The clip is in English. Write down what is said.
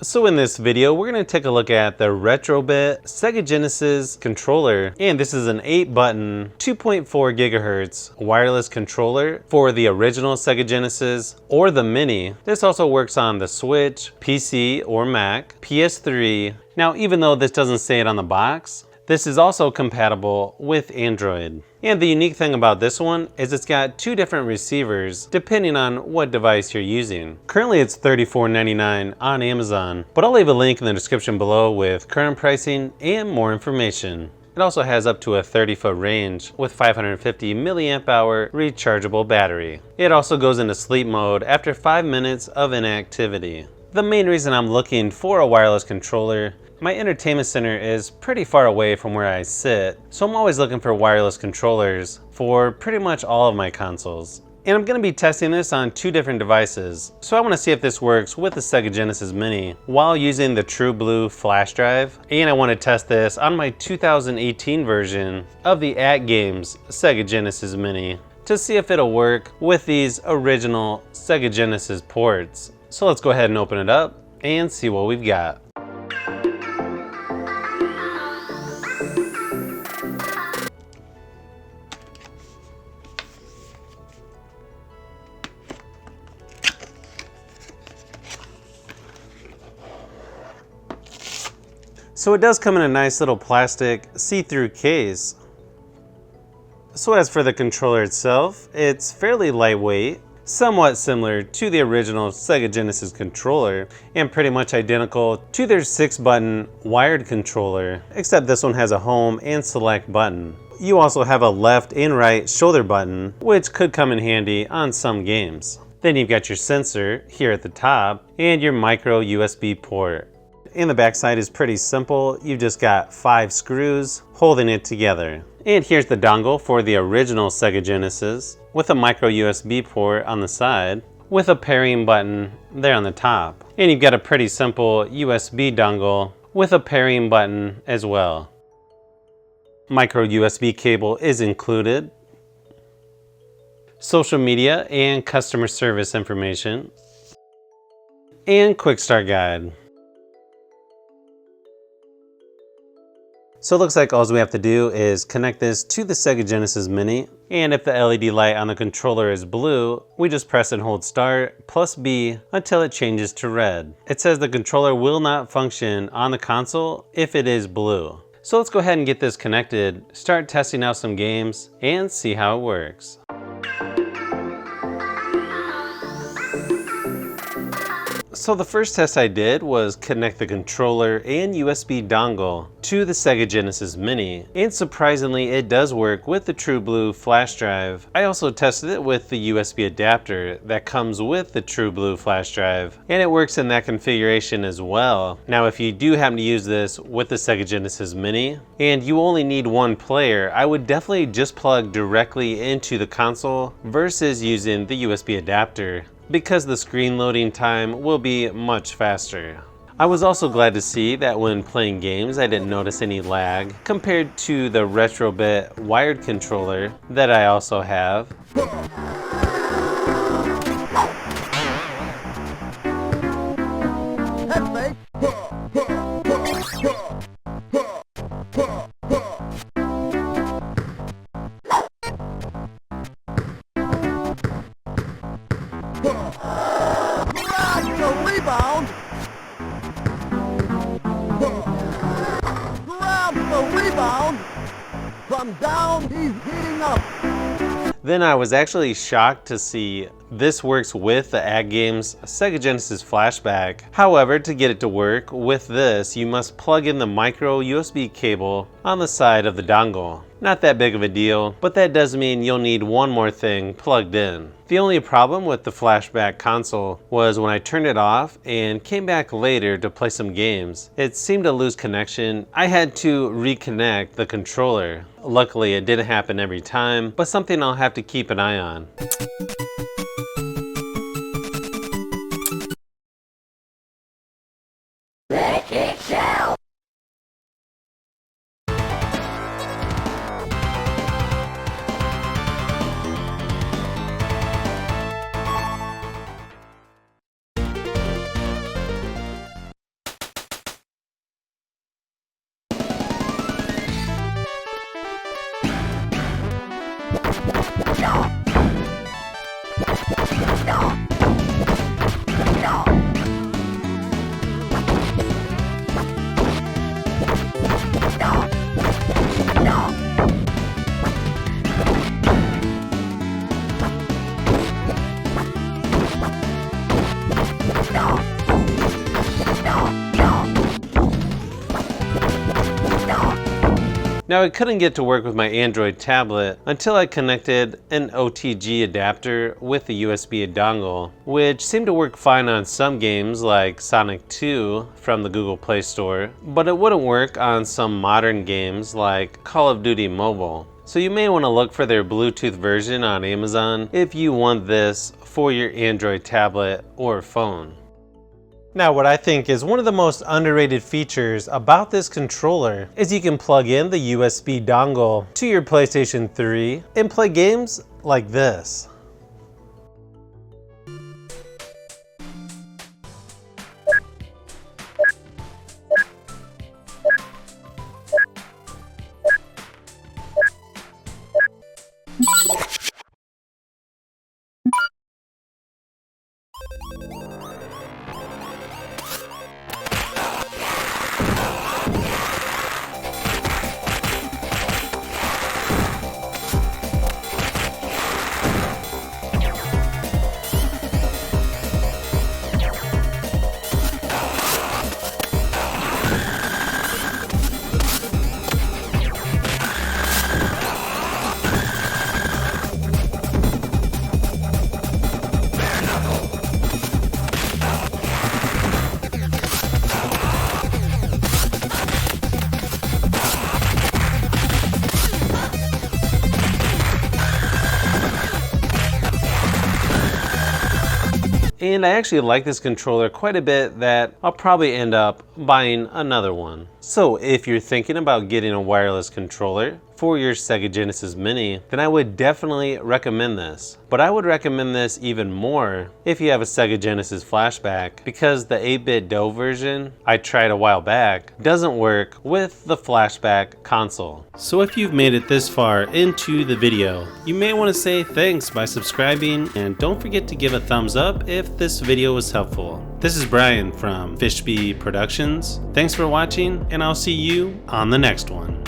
So in this video, we're going to take a look at the Retrobit Sega Genesis controller, and this is an 8-button, 2.4 gigahertz wireless controller for the original Sega Genesis or the Mini. This also works on the Switch, PC or Mac, PS3. Now, even though this doesn't say it on the box, this is also compatible with Android. And the unique thing about this one is it's got 2 different receivers depending on what device you're using. Currently it's $34.99 on Amazon, but I'll leave a link in the description below with current pricing and more information. It also has up to a 30-foot range with 550 milliamp hour rechargeable battery. It also goes into sleep mode after 5 minutes of inactivity. The main reason I'm looking for a wireless controller, my entertainment center is pretty far away from where I sit, so I'm always looking for wireless controllers for pretty much all of my consoles. And I'm going to be testing this on 2 different devices, so I want to see if this works with the Sega Genesis Mini while using the True Blue flash drive, and I want to test this on my 2018 version of the AtGames Sega Genesis Mini to see if it'll work with these original Sega Genesis ports. So let's go ahead and open it up and see what we've got. So it does come in a nice little plastic see-through case. So as for the controller itself, it's fairly lightweight, somewhat similar to the original Sega Genesis controller, and pretty much identical to their 6-button wired controller, except this one has a home and select button. You also have a left and right shoulder button, which could come in handy on some games. Then you've got your sensor here at the top, and your micro USB port. And the backside is pretty simple. You've just got 5 screws holding it together. And here's the dongle for the original Sega Genesis with a micro USB port on the side with a pairing button there on the top. And you've got a pretty simple USB dongle with a pairing button as well. Micro USB cable is included. Social media and customer service information. And quick start guide. So it looks like all we have to do is connect this to the Sega Genesis Mini, and if the LED light on the controller is blue, we just press and hold start plus B until it changes to red. It says the controller will not function on the console if it is blue. So let's go ahead and get this connected, start testing out some games, and see how it works. So the first test I did was connect the controller and USB dongle to the Sega Genesis Mini, and surprisingly it does work with the True Blue flash drive. I also tested it with the USB adapter that comes with the True Blue flash drive, and it works in that configuration as well. Now if you do happen to use this with the Sega Genesis Mini and you only need one player, I would definitely just plug directly into the console versus using the USB adapter, because the screen loading time will be much faster. I was also glad to see that when playing games I didn't notice any lag compared to the Retrobit wired controller that I also have. From down, he's heating up. Then I was actually shocked to see this works with the AtGames Sega Genesis Flashback. However, to get it to work with this, you must plug in the micro USB cable on the side of the dongle. Not that big of a deal, but that does mean you'll need one more thing plugged in. The only problem with the Flashback console was when I turned it off and came back later to play some games, it seemed to lose connection. I had to reconnect the controller. Luckily, it didn't happen every time, but something I'll have to keep an eye on. Let it show. Now I couldn't get to work with my Android tablet until I connected an OTG adapter with a USB dongle, which seemed to work fine on some games like Sonic 2 from the Google Play Store, but it wouldn't work on some modern games like Call of Duty Mobile. So you may want to look for their Bluetooth version on Amazon if you want this for your Android tablet or phone. Now what I think is one of the most underrated features about this controller is you can plug in the USB dongle to your PlayStation 3 and play games like this. And I actually like this controller quite a bit that I'll probably end up buying another one. So if you're thinking about getting a wireless controller for your Sega Genesis Mini, then I would definitely recommend this. But I would recommend this even more if you have a Sega Genesis Flashback, because the 8-bit DOE version I tried a while back doesn't work with the Flashback console. So if you've made it this far into the video, you may want to say thanks by subscribing, and don't forget to give a thumbs up if this video was helpful. This is Brian from Fishbee Productions. Thanks for watching, and I'll see you on the next one.